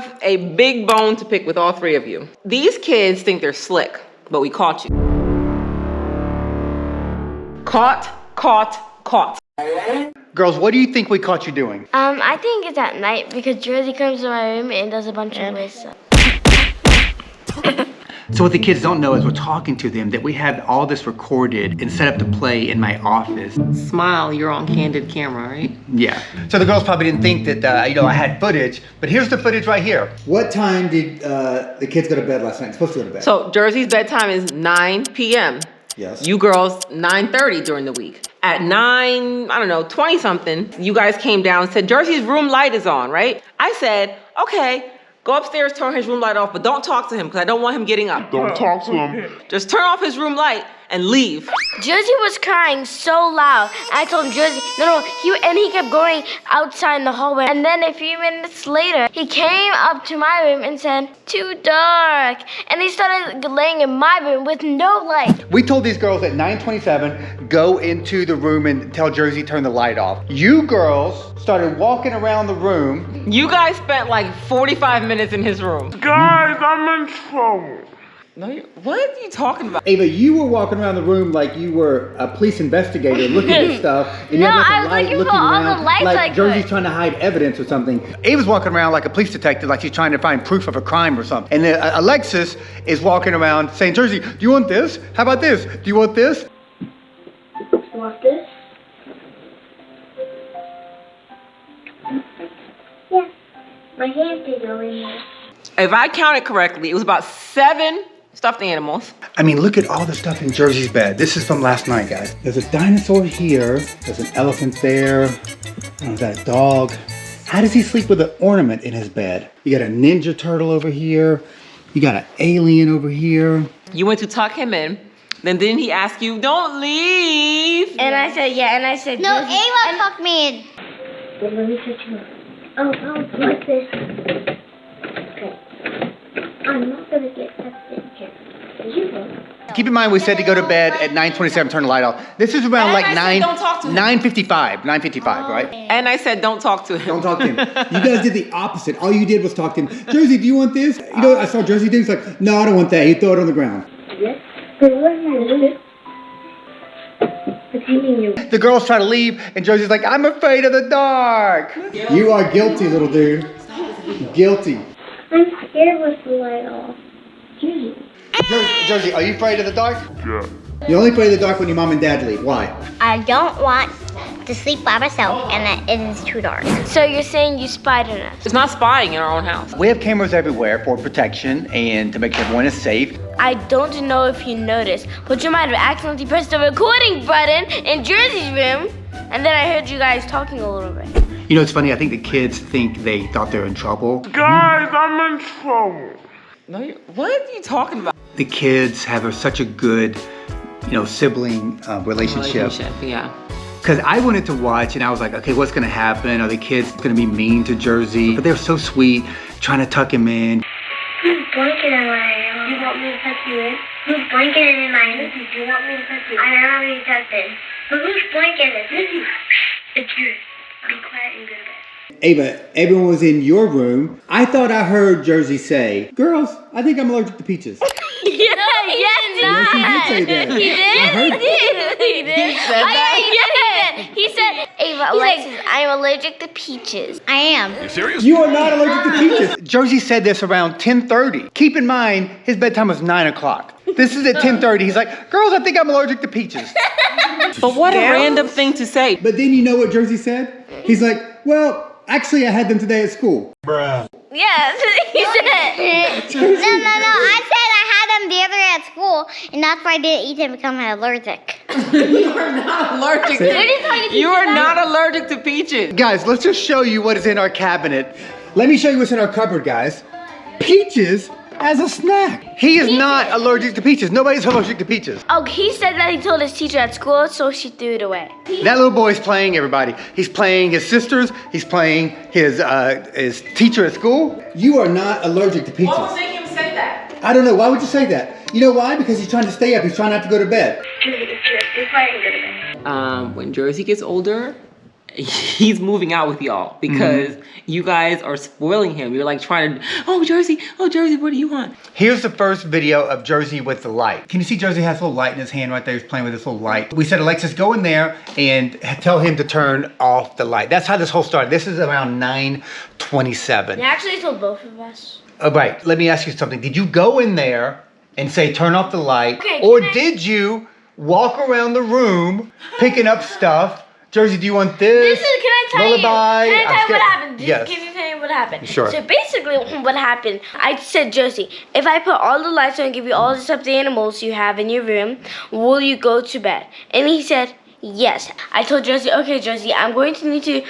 have a big bone to pick with all three of you. These kids think they're slick, but we caught you. Caught. Girls, what do you think we caught you doing? I think it's at night because Jersey comes to my room and does a bunch of weird stuff. So what the kids don't know is we're talking to them that we had all this recorded and set up to play in my office. Smile, you're on candid camera, right? Yeah. So the girls probably didn't think that, I had footage, but here's the footage right here. What time did the kids go to bed last night? Supposed to go to bed. So Jersey's bedtime is 9 p.m. Yes. You girls, 9:30 during the week. At 20 something, you guys came down and said, Jersey's room light is on, right? I said, okay, go upstairs, turn his room light off, but don't talk to him because I don't want him getting up. Don't talk to him. Just turn off his room light and leave. Jersey was crying so loud. I told him, Jersey, no, he kept going outside in the hallway. And then a few minutes later, he came up to my room and said, too dark. And he started laying in my room with no light. We told these girls at 9:27, go into the room and tell Jersey turn the light off. You girls started walking around the room. You guys spent like 45 minutes in his room. Guys, I'm in trouble. No, what are you talking about? Ava, you were walking around the room like you were a police investigator looking at stuff. And you No, had I was light looking for all around, the lights like I could. Jersey's trying to hide evidence or something. Ava's walking around like a police detective, like she's trying to find proof of a crime or something. And then Alexis is walking around saying, Jersey, do you want this? How about this? Do you want this? You want this? Yeah. My hands did go in there. If I counted correctly, it was about 7 stuffed animals. I mean, look at all the stuff in Jersey's bed. This is from last night, guys. There's a dinosaur here. There's an elephant there. Is that a dog? How does he sleep with an ornament in his bed? You got a ninja turtle over here. You got an alien over here. You went to tuck him in. Then didn't he ask you, don't leave? And I said, yeah, and I said, No, Jersey. Ava tucked me in. Wait, let me touch you. Oh, like this. Okay. I'm not gonna get tucked in here. You will. Keep in mind, we said to go to bed at 9:27, turn the light off. This is around And like I said don't talk to him. 9:55, right? And I said, don't talk to him. Don't talk to him. You guys did the opposite. All you did was talk to him. Jersey, do you want this? You know what I saw Jersey do? He's like, no, I don't want that. He threw it on the ground. Yes? But what am I doing? What do you mean you? The girls try to leave, and Jersey's like, I'm afraid of the dark. You are guilty, little dude. Guilty. I'm scared with the light off. Jersey. Jersey, are you afraid of the dark? Yeah. You're only afraid of the dark when your mom and dad leave. Why? I don't want to sleep by myself and that it is too dark. So you're saying you spied on us? It's not spying in our own house. We have cameras everywhere for protection and to make sure everyone is safe. I don't know if you noticed, but you might have accidentally pressed the recording button in Jersey's room, and then I heard you guys talking a little bit. You know, it's funny. I think the kids think they thought they were in trouble. Guys, I'm in trouble. No, what are you talking about? The kids have such a good, sibling relationship. Yeah. Because I wanted to watch and I was like, okay, what's going to happen? Are the kids going to be mean to Jersey? But they were so sweet, trying to tuck him in. Whose blanket am I? You want me to tuck you in? Whose blanket is in mine? Do you want me to tuck you in? I don't want you tucked in. But whose blanket is it? It's yours. Be quiet and go to bed. Ava, everyone was in your room. I thought I heard Jersey say, girls, I think I'm allergic to peaches. Yes, Yes, he did say that. He did? I heard it. He did. He said that? He said, Ava, Alexis, I'm allergic to peaches. I am. You are not allergic to peaches. Jersey said this around 10:30. Keep in mind, his bedtime was 9 o'clock. This is at 10:30. He's like, girls, I think I'm allergic to peaches. But what a random thing to say. But then you know what Jersey said? He's like, well, actually, I had them today at school. Yes, he said. No. I said I had them the other day at school, and that's why I didn't eat them because I'm allergic. You are not allergic to You are not allergic to peaches. Guys, let's just show you what is in our cabinet. Let me show you what's in our cupboard, guys. Peaches as a snack. He is not allergic to peaches. Nobody's allergic to peaches. Oh, he said that he told his teacher at school, so she threw it away. That little boy's playing everybody. He's playing his sisters. He's playing his teacher at school. You are not allergic to peaches. What would make him say that? I don't know. Why would you say that? You know why? Because he's trying to stay up. He's trying not to go to bed. Be quiet and go to bed. When Jersey gets older he's moving out with y'all because you guys are spoiling him. You're like trying to, oh Jersey, what do you want? Here's the first video of Jersey with the light. Can you see Jersey has a little light in his hand right there? He's playing with this little light. We said, Alexis, go in there and tell him to turn off the light. That's how this whole started. This is around 9:27. You actually told both of us. Oh, right. Let me ask you something. Did you go in there and say, turn off the light? Okay, Or did you walk around the room picking up stuff? Jersey, do you want this? Can I tell Lullaby? you? Can I tell you what happened? Yes. Can you tell me what happened? Sure. So basically, what happened? I said, Jersey, if I put all the lights on and give you all the stuffed animals you have in your room, will you go to bed? And he said, yes. I told Jersey, okay, Jersey, I'm going to need to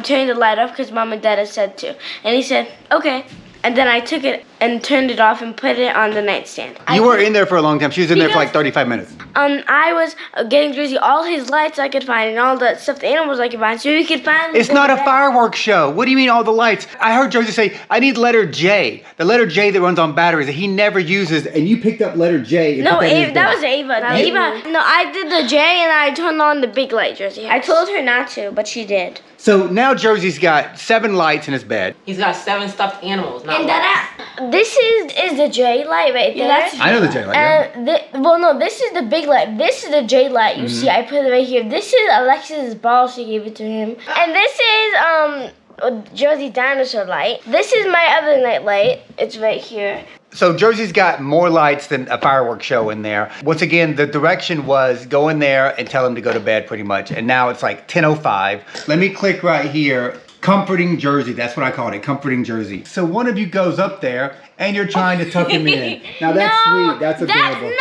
turn the light off because Mom and Dad have said to. And he said, okay. And then I took it and turned it off and put it on the nightstand. You were in there for a long time. She was in there for like 35 minutes. I was getting Jersey all his lights I could find and all the stuffed animals I could find so he could finally It's go not to a bed. fireworks show. What do you mean all the lights? I heard Jersey say, I need letter J. The letter J that runs on batteries that he never uses. And you picked up letter J. And No, put that in his that bag. was Ava. Now, Ava. No, I did the J and I turned on the big light, Jersey. I told her not to, but she did. So now Jersey's got 7 lights in his bed. He's got 7 stuffed animals. Not And lights. this is the J light right there. I know the J light. Yeah. Well, no, this is the big light. This is the J light. You see, I put it right here. This is Alexis's ball. She gave it to him. And this is Jersey dinosaur light. This is my other night light. It's right here. So Jersey's got more lights than a fireworks show in there. Once again, the direction was go in there and tell him to go to bed pretty much. And now it's like 10:05. Let me click right here. Comforting Jersey. That's what I called it. Comforting Jersey. So one of you goes up there and you're trying to tuck him in. Now that's sweet. That's adorable.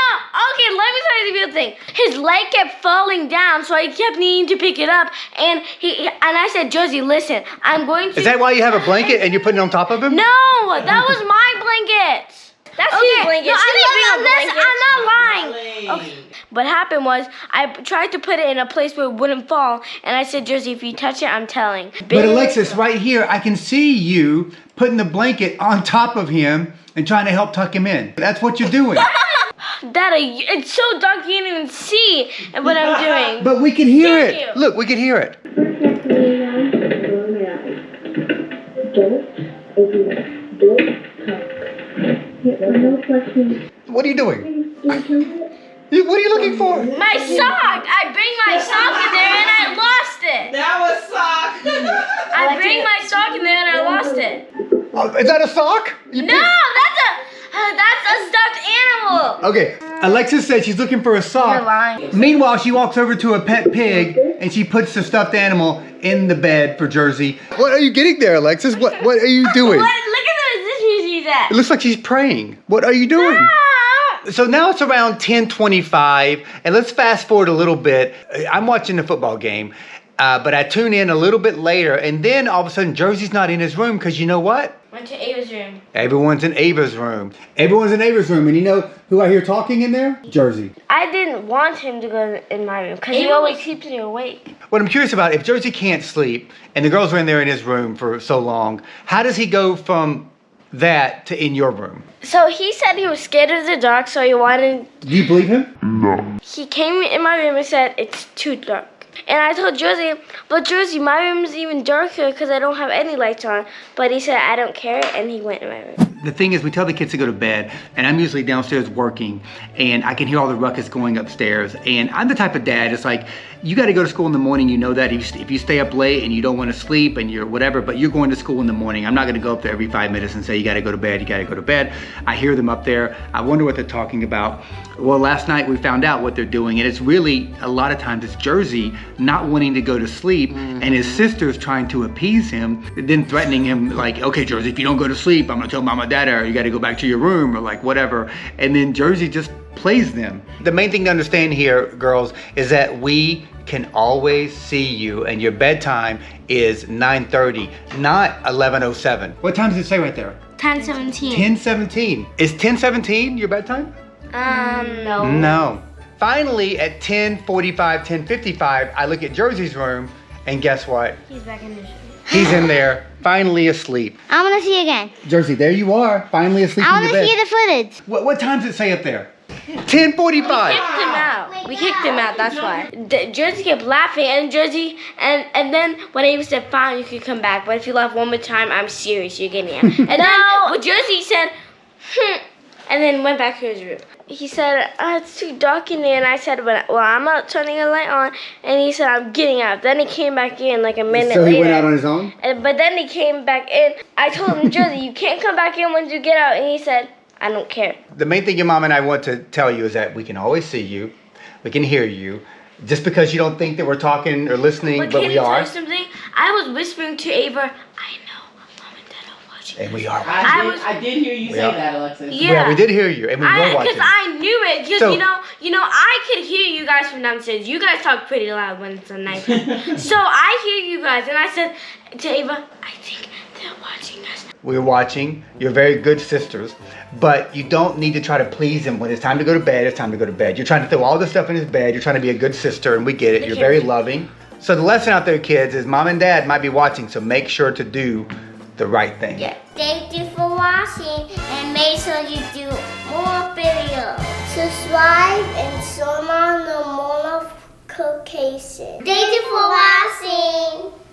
Okay, let me tell you the real thing. His light kept falling down, so I kept needing to pick it up. And I said, Jersey, listen, I'm going to... Is that why you have a blanket and you're putting it on top of him? No, that was my blanket. That's his blanket. No, I'm not lying. Okay. What happened was I tried to put it in a place where it wouldn't fall, and I said, Jersey, if you touch it, I'm telling. But Alexis, right here, I can see you putting the blanket on top of him and trying to help tuck him in. That's what you're doing. Daddy, it's so dark you can't even see what I'm doing. But we can hear Thank it. you. Look, we can hear it. What are you doing? What are you looking for? My sock! I bring my sock in there and I lost it. That was sock. I bring my sock in there and I lost it. Oh, is that a sock? No, that's a stuffed animal. Okay, Alexis said she's looking for a sock. You're lying. Meanwhile, she walks over to a pet pig and she puts the stuffed animal in the bed for Jersey. What are you getting there, Alexis? What are you doing? Look at the position she's at. It looks like she's praying. What are you doing? Ah. So now it's around 10:25, and let's fast forward a little bit. I'm watching the football game, but I tune in a little bit later, and then all of a sudden, Jersey's not in his room because you know what? Went to Ava's room. Everyone's in Ava's room. Everyone's in Ava's room, and you know who I hear talking in there? Jersey. I didn't want him to go in my room because he always keeps me awake. What I'm curious about, if Jersey can't sleep, and the girls are in there in his room for so long, how does he go from that to in your room? So he said he was scared of the dark, so he wanted... Do you believe him? No. He came in my room and said, it's too dark. And I told Jersey, but Jersey, my room is even darker because I don't have any lights on. But he said, I don't care, and he went in my room. The thing is, we tell the kids to go to bed, and I'm usually downstairs working, and I can hear all the ruckus going upstairs. And I'm the type of dad, it's like, you got to go to school in the morning, you know that. If you stay up late and you don't want to sleep and you're whatever, but you're going to school in the morning, I'm not going to go up there every 5 minutes and say, you got to go to bed, you got to go to bed. I hear them up there. I wonder what they're talking about. Well, last night we found out what they're doing, and it's really, a lot of times, it's Jersey not wanting to go to sleep, and his sister's trying to appease him, then threatening him, like, okay, Jersey, if you don't go to sleep, I'm going to tell Mama Dad, or you got to go back to your room, or like whatever. And then Jersey just plays them. The main thing to understand here, girls, is that we can always see you, and your bedtime is 9:30, not 11:07. What time does it say right there? 10:17. 10:17. Is 10:17 your bedtime? No. No. Finally, at 10:45, 10:55, I look at Jersey's room, and guess what? He's back in the room. He's in there, finally asleep. I want to see again. Jersey, there you are, finally asleep I in want your to bed. see the footage. What time does it say up there? 10:45. Kicked him out. We kicked him out. That's why. Jersey kept laughing, and Jersey, and then when he said, "Fine, you can come back, but if you laugh one more time, I'm serious. You're getting out." And then well, Jersey said, and then went back to his room. He said, "It's too dark in there," and I said, "Well, I'm not turning a light on." And he said, "I'm getting out." Then he came back in like a minute So later. he went out on his own? But then he came back in. I told him, "Jersey, you can't come back in once you get out." And he said, "I don't care." The main thing your mom and I want to tell you is that we can always see you. We can hear you. Just because you don't think that we're talking or listening, but we are. Can you tell you something? I was whispering to Ava, "I know Mom and Dad are watching." And we are. I did hear you say that, Alexis. Yeah, we did hear you, and we were watching. Because I knew it. Because So- you know, I could hear you guys from downstairs. You guys talk pretty loud when it's a nighttime. So I hear you guys, and I said to Ava, "I think they're watching us." We're watching. You're very good sisters, but you don't need to try to please him when it's time to go to bed. It's time to go to bed. You're trying to throw all this stuff in his bed. You're trying to be a good sister, and we get it. You're very loving. So the lesson out there, kids, is Mom and Dad might be watching, so make sure to do the right thing. Yeah. Thank you for watching, and make sure you do more videos. Subscribe and turn on the notification. Thank you for watching.